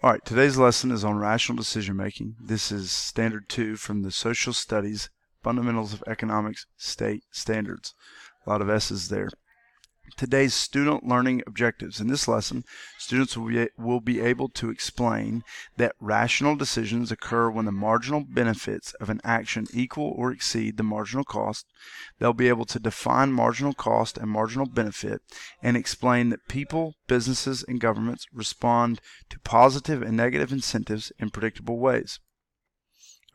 All right, today's lesson is on rational decision making. This is Standard 2 from the Social Studies Fundamentals of Economics State Standards. A lot of S's there. Today's student learning objectives. In this lesson, students will be able to explain that rational decisions occur when the marginal benefits of an action equal or exceed the marginal cost. They'll be able to define marginal cost and marginal benefit and explain that people, businesses, and governments respond to positive and negative incentives in predictable ways.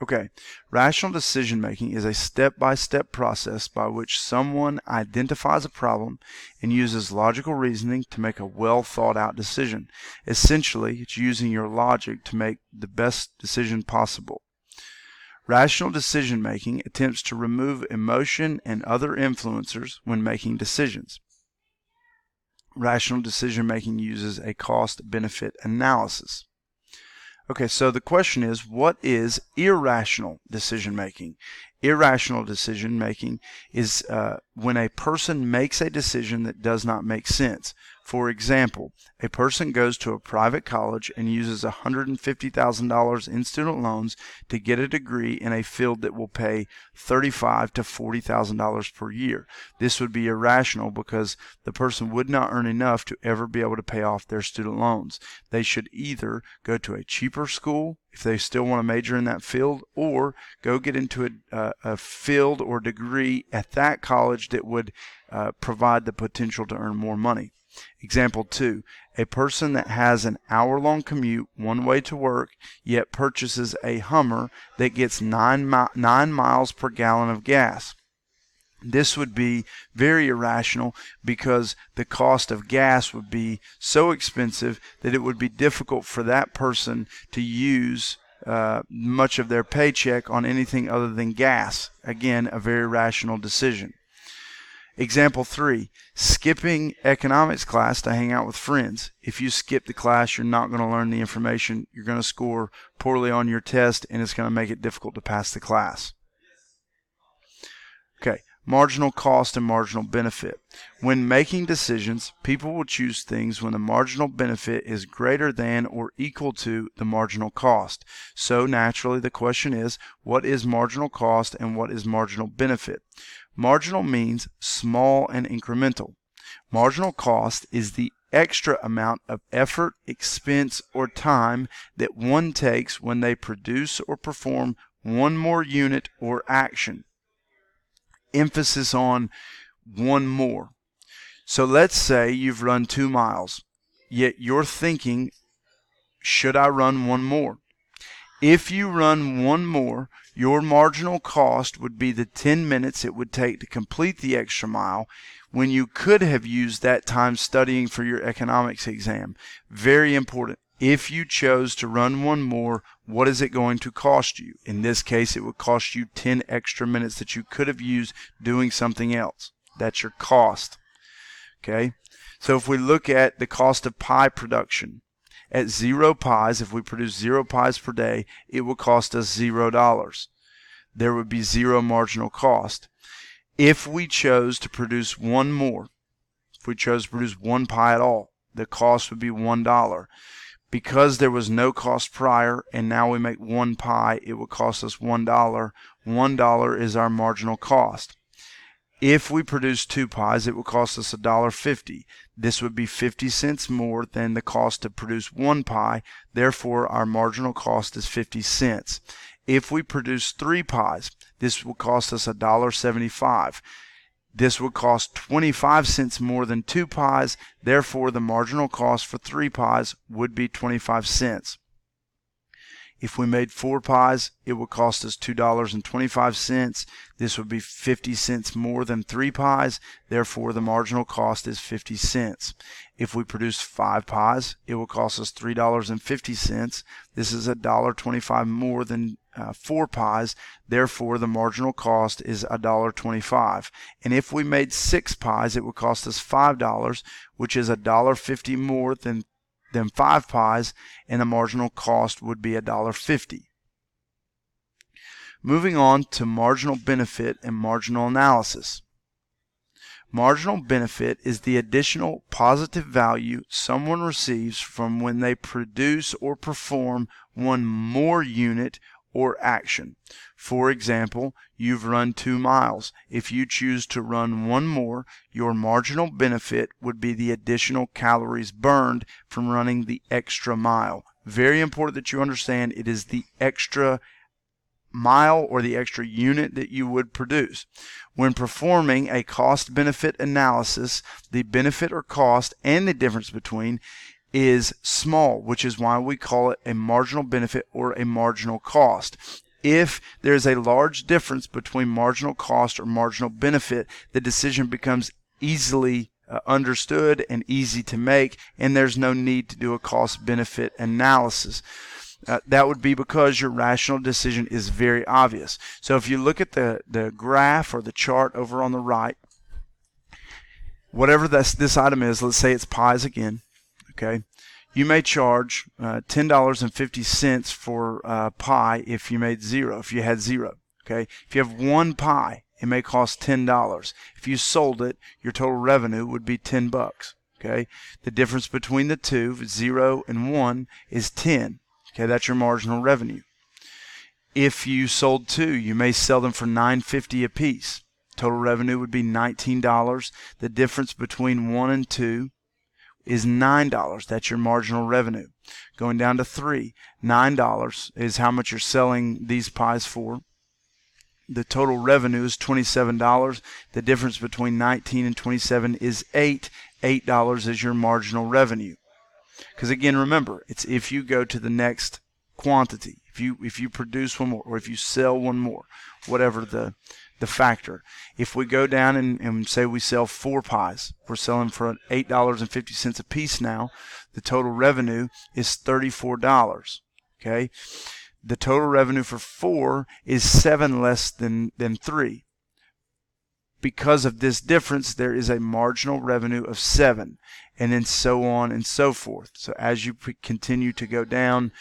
Okay, rational decision making is a step-by-step process by which someone identifies a problem and uses logical reasoning to make a well-thought-out decision. Essentially, it's using your logic to make the best decision possible. Rational decision making attempts to remove emotion and other influencers when making decisions. Rational decision making uses a cost-benefit analysis. Okay, so the question is, what is irrational decision making? Irrational decision making is when a person makes a decision that does not make sense. For example, a person goes to a private college and uses $150,000 in student loans to get a degree in a field that will pay $35,000 to $40,000 per year. This would be irrational because the person would not earn enough to ever be able to pay off their student loans. They should either go to a cheaper school if they still want to major in that field, or go get into a field or degree at that college that would provide the potential to earn more money. Example 2, a person that has an hour-long commute one way to work, yet purchases a Hummer that gets 9 miles per gallon of gas. This would be very irrational because the cost of gas would be so expensive that it would be difficult for that person to use much of their paycheck on anything other than gas. Again, a very rational decision. Example 3, skipping economics class to hang out with friends. If you skip the class, you're not going to learn the information. You're going to score poorly on your test, and it's going to make it difficult to pass the class. Okay, marginal cost and marginal benefit. When making decisions, people will choose things when the marginal benefit is greater than or equal to the marginal cost. So naturally, the question is, what is marginal cost and what is marginal benefit? Marginal means small and incremental. Marginal cost is the extra amount of effort, expense, or time that one takes when they produce or perform one more unit or action. Emphasis on one more. So let's say you've run 2 miles, yet you're thinking, should I run one more? If you run one more, your marginal cost would be the 10 minutes it would take to complete the extra mile when you could have used that time studying for your economics exam. Very important. If you chose to run one more, what is it going to cost you? In this case, it would cost you 10 extra minutes that you could have used doing something else. That's your cost. Okay? So if we look at the cost of pie production, at 0 pies, if we produce 0 pies per day, it will cost us $0. There would be 0 marginal cost. If we chose to produce one more, if we chose to produce 1 pie at all, the cost would be $1. Because there was no cost prior and now we make 1 pie, it would cost us $1. $1 is our marginal cost. If we produce 2 pies, it would cost us $1.50. This would be 50 cents more than the cost to produce 1 pie. Therefore, our marginal cost is 50 cents. If we produce 3 pies, this will cost us $1.75. This would cost 25 cents more than 2 pies. Therefore, the marginal cost for 3 pies would be 25 cents. If we made 4 pies, it would cost us $2.25. This would be 50 cents more than 3 pies. Therefore, the marginal cost is 50 cents. If we produce 5 pies, it will cost us $3.50. This is $1.25 more than 4 pies. Therefore, the marginal cost is $1.25. And if we made 6 pies, it would cost us $5, which is $1.50 more than 5 pies, and the marginal cost would be $1.50. Moving on to marginal benefit and marginal analysis. Marginal benefit is the additional positive value someone receives from when they produce or perform one more unit or action. For example, you've run 2 miles. If you choose to run one more, your marginal benefit would be the additional calories burned from running the extra mile. Very important that you understand it is the extra mile or the extra unit that you would produce. When performing a cost-benefit analysis, the benefit or cost and the difference between is small, which is why we call it a marginal benefit or a marginal cost. If there's a large difference between marginal cost or marginal benefit, the decision becomes easily understood and easy to make, and there's no need to do a cost-benefit analysis. That would be because your rational decision is very obvious. So if you look at the graph or the chart over on the right, whatever this item is, let's say it's pies again, okay? You may charge $10.50 for pie if you made zero, if you had zero, okay? If you have one pie, it may cost $10. If you sold it, your total revenue would be $10, okay? The difference between the two, 0 and 1, is 10. Okay, that's your marginal revenue. If you sold 2, you may sell them for $9.50 a piece. Total revenue would be $19. The difference between 1 and 2 is $9. That's your marginal revenue. Going down to 3, $9 is how much you're selling these pies for. The total revenue is $27. The difference between 19 and 27 is $8. $8 is your marginal revenue. Because again, remember, it's if you go to the next quantity, if you produce one more, or if you sell one more, whatever the factor. If we go down and say we sell 4 pies, we're selling for $8.50 a piece now. The total revenue is $34. Okay, the total revenue for 4 is 7 less than 3. Because of this difference, there is a marginal revenue of 7, and then so on and so forth. So as you continue to go down,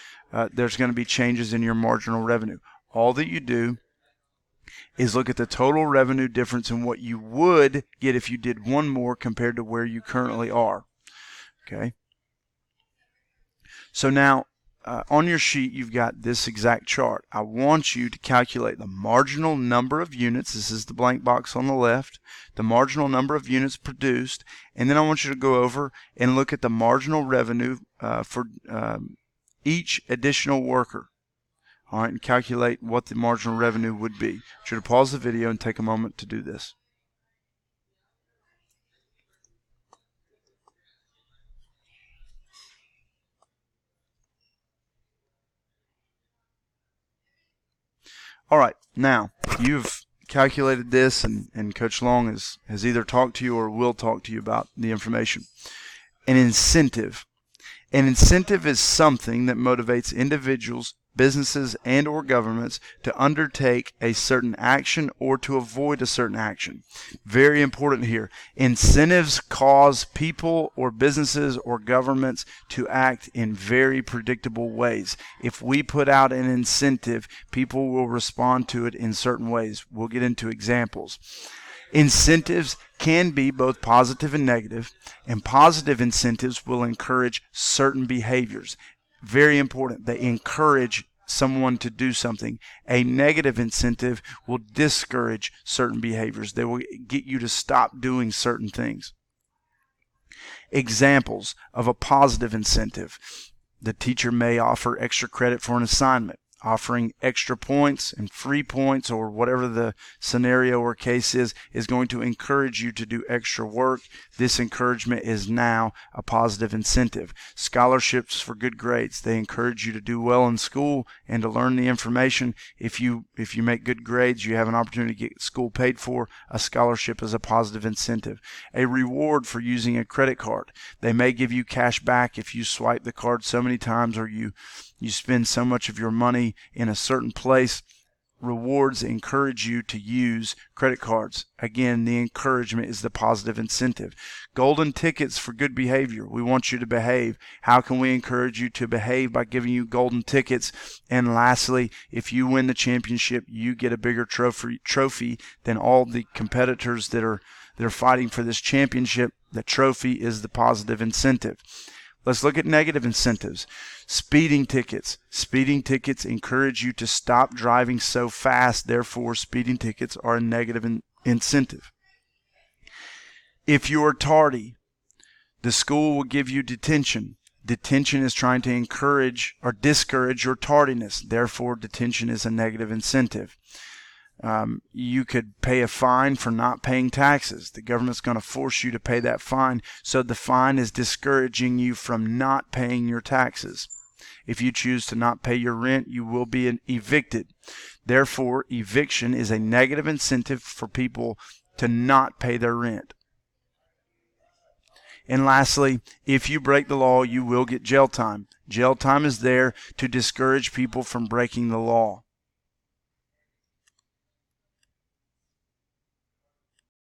there's going to be changes in your marginal revenue. All that you do is look at the total revenue difference in what you would get if you did one more compared to where you currently are. Okay. So now, on your sheet, you've got this exact chart. I want you to calculate the marginal number of units. This is the blank box on the left. The marginal number of units produced. And then I want you to go over and look at the marginal revenue for each additional worker. All right, and calculate what the marginal revenue would be. I want you to pause the video and take a moment to do this. All right, now you've calculated this, and Coach Long has either talked to you or will talk to you about the information. An incentive. An incentive is something that motivates individuals, businesses, and or governments to undertake a certain action or to avoid a certain action. Very important here. Incentives cause people or businesses or governments to act in very predictable ways. If we put out an incentive, people will respond to it in certain ways. We'll get into examples. Incentives can be both positive and negative, and positive incentives will encourage certain behaviors. Very important. They encourage someone to do something. A negative incentive will discourage certain behaviors. They will get you to stop doing certain things. Examples of a positive incentive. The teacher may offer extra credit for an assignment. Offering extra points and free points, or whatever the scenario or case is going to encourage you to do extra work. This encouragement is now a positive incentive. Scholarships for good grades. They encourage you to do well in school and to learn the information. If you make good grades, you have an opportunity to get school paid for. A scholarship is a positive incentive. A reward for using a credit card. They may give you cash back if you swipe the card so many times, or you spend so much of your money in a certain place. Rewards encourage you to use credit cards. Again, the encouragement is the positive incentive. Golden tickets for good behavior. We want you to behave. How can we encourage you to behave? By giving you golden tickets. And lastly, if you win the championship, you get a bigger trophy than all the competitors that are They're fighting for this championship. The trophy is the positive incentive. Let's look at negative incentives. Speeding tickets. Speeding tickets encourage you to stop driving so fast. Therefore, speeding tickets are a negative incentive. If you are tardy, the school will give you detention. Detention is trying to encourage or discourage your tardiness. Therefore, detention is a negative incentive. You could pay a fine for not paying taxes. The government's going to force you to pay that fine, so the fine is discouraging you from not paying your taxes. If you choose to not pay your rent, you will be evicted. Therefore, eviction is a negative incentive for people to not pay their rent. And lastly, if you break the law, you will get jail time. Jail time is there to discourage people from breaking the law.